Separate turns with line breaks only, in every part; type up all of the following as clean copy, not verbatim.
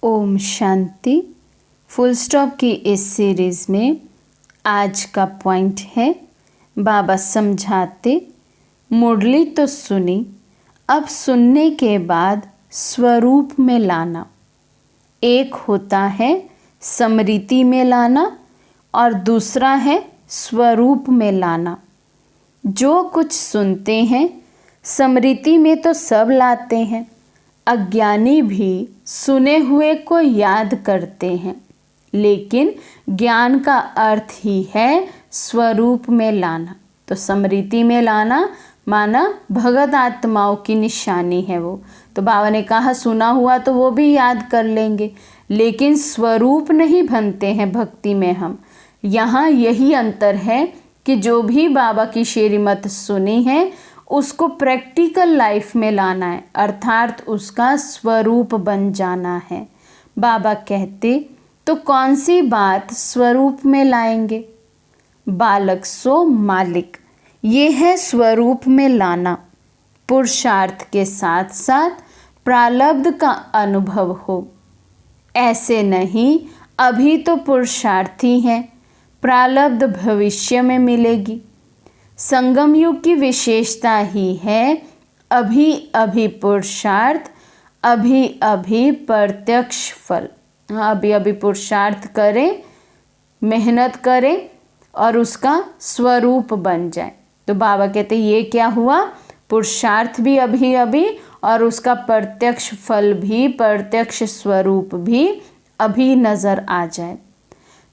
Om Shanti. Full stop की इस series में आज का पॉइंट है, बाबा समझाते मुरली तो सुनी, अब सुनने के बाद स्वरूप में लाना। एक होता है स्मृति में लाना और दूसरा है स्वरूप में लाना। जो कुछ सुनते हैं स्मृति में तो सब लाते हैं, अज्ञानी भी सुने हुए को याद करते हैं, लेकिन ज्ञान का अर्थ ही है स्वरूप में लाना। तो स्मृति में लाना माना भगत आत्माओं की निशानी है वो। तो बाबा ने कहा सुना हुआ तो वो भी याद कर लेंगे, लेकिन स्वरूप नहीं बनते हैं भक्ति में हम। यहाँ यही अंतर है कि जो भी बाबा की श्रीमत सुनी है उसको प्रैक्टिकल लाइफ में लाना है, अर्थात उसका स्वरूप बन जाना है। बाबा कहते तो कौन सी बात स्वरूप में लाएंगे? बालक सो मालिक, ये है स्वरूप में लाना। पुरुषार्थ के साथ साथ प्रारब्ध का अनुभव हो। ऐसे नहीं अभी तो पुरुषार्थी है, प्रारब्ध भविष्य में मिलेगी। संगम युग की विशेषता ही है अभी अभी पुरुषार्थ, अभी अभी प्रत्यक्ष फल। अभी अभी पुरुषार्थ करें, मेहनत करें और उसका स्वरूप बन जाए। तो बाबा कहते ये क्या हुआ, पुरुषार्थ भी अभी अभी और उसका प्रत्यक्ष फल भी, प्रत्यक्ष स्वरूप भी अभी नजर आ जाए।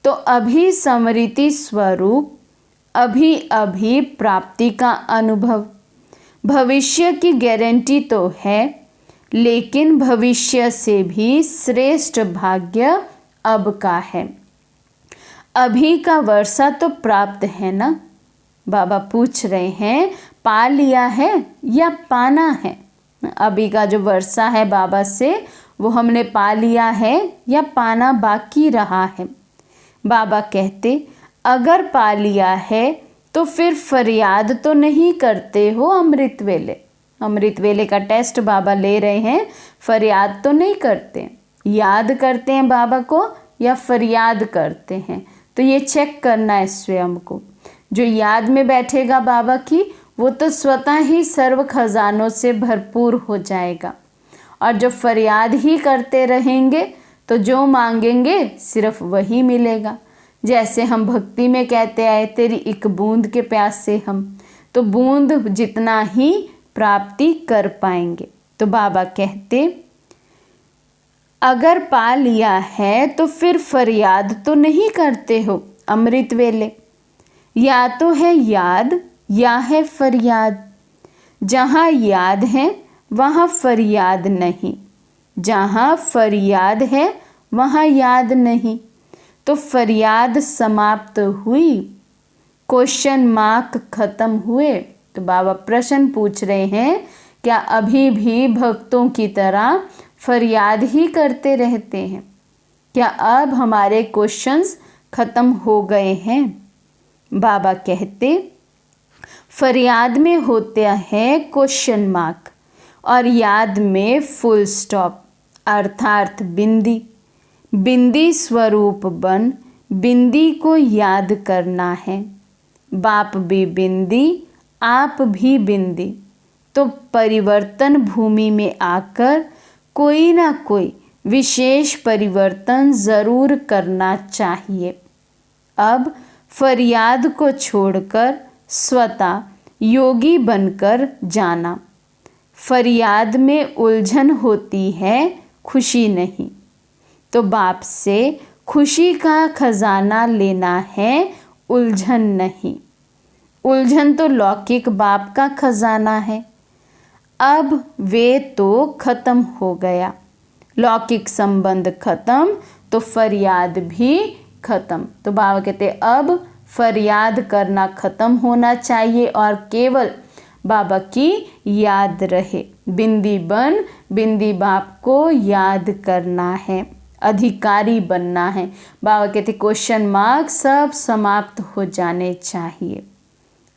तो अभी स्मृति स्वरूप, अभी अभी प्राप्ति का अनुभव। भविष्य की गारंटी तो है, लेकिन भविष्य से भी श्रेष्ठ भाग्य अब का है। अभी का वर्षा तो प्राप्त है ना? बाबा पूछ रहे हैं पा लिया है या पाना है? अभी का जो वर्षा है बाबा से वो हमने पा लिया है या पाना बाकी रहा है? बाबा कहते अगर पा लिया है तो फिर फरियाद तो नहीं करते हो अमृत वेले। अमृत वेले का टेस्ट बाबा ले रहे हैं, फरियाद तो नहीं करते। याद करते हैं बाबा को या फरियाद करते हैं, तो ये चेक करना है स्वयं को। जो याद में बैठेगा बाबा की वो तो स्वतः ही सर्व खजानों से भरपूर हो जाएगा, और जो फरियाद ही करते रहेंगे तो जो मांगेंगे सिर्फ वही मिलेगा। जैसे हम भक्ति में कहते आए तेरी एक बूंद के प्यास से हम, तो बूंद जितना ही प्राप्ति कर पाएंगे। तो बाबा कहते अगर पा लिया है तो फिर फरियाद तो नहीं करते हो अमृत वेले। या तो है याद या है फरियाद। जहाँ याद है वहाँ फरियाद नहीं, जहाँ फरियाद है वहाँ याद नहीं। तो फरियाद समाप्त हुई, क्वेश्चन मार्क खत्म हुए। तो बाबा प्रश्न पूछ रहे हैं क्या अभी भी भक्तों की तरह फरियाद ही करते रहते हैं? क्या अब हमारे क्वेश्चंस खत्म हो गए हैं? बाबा कहते फरियाद में होता है क्वेश्चन मार्क और याद में फुल स्टॉप, अर्थात बिंदी। बिंदी स्वरूप बन बिंदी को याद करना है। बाप भी बिंदी, आप भी बिंदी। तो परिवर्तन भूमि में आकर कोई ना कोई विशेष परिवर्तन ज़रूर करना चाहिए। अब फरियाद को छोड़कर स्वतः योगी बनकर जाना। फरियाद में उलझन होती है, खुशी नहीं। तो बाप से खुशी का खजाना लेना है, उलझन नहीं। उलझन तो लौकिक बाप का खजाना है, अब वे तो खत्म हो गया। लौकिक संबंध खत्म तो फरियाद भी खत्म। तो बाबा कहते अब फरियाद करना खत्म होना चाहिए और केवल बाबा की याद रहे। बिंदी बन बिंदी बाप को याद करना है, अधिकारी बनना है। बाबा कहते क्वेश्चन मार्क सब समाप्त हो जाने चाहिए।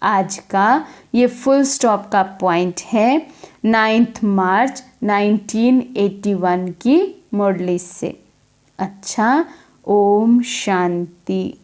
आज का ये फुल स्टॉप का पॉइंट है 9 मार्च 1981 की मुरली से। अच्छा, ओम शांति।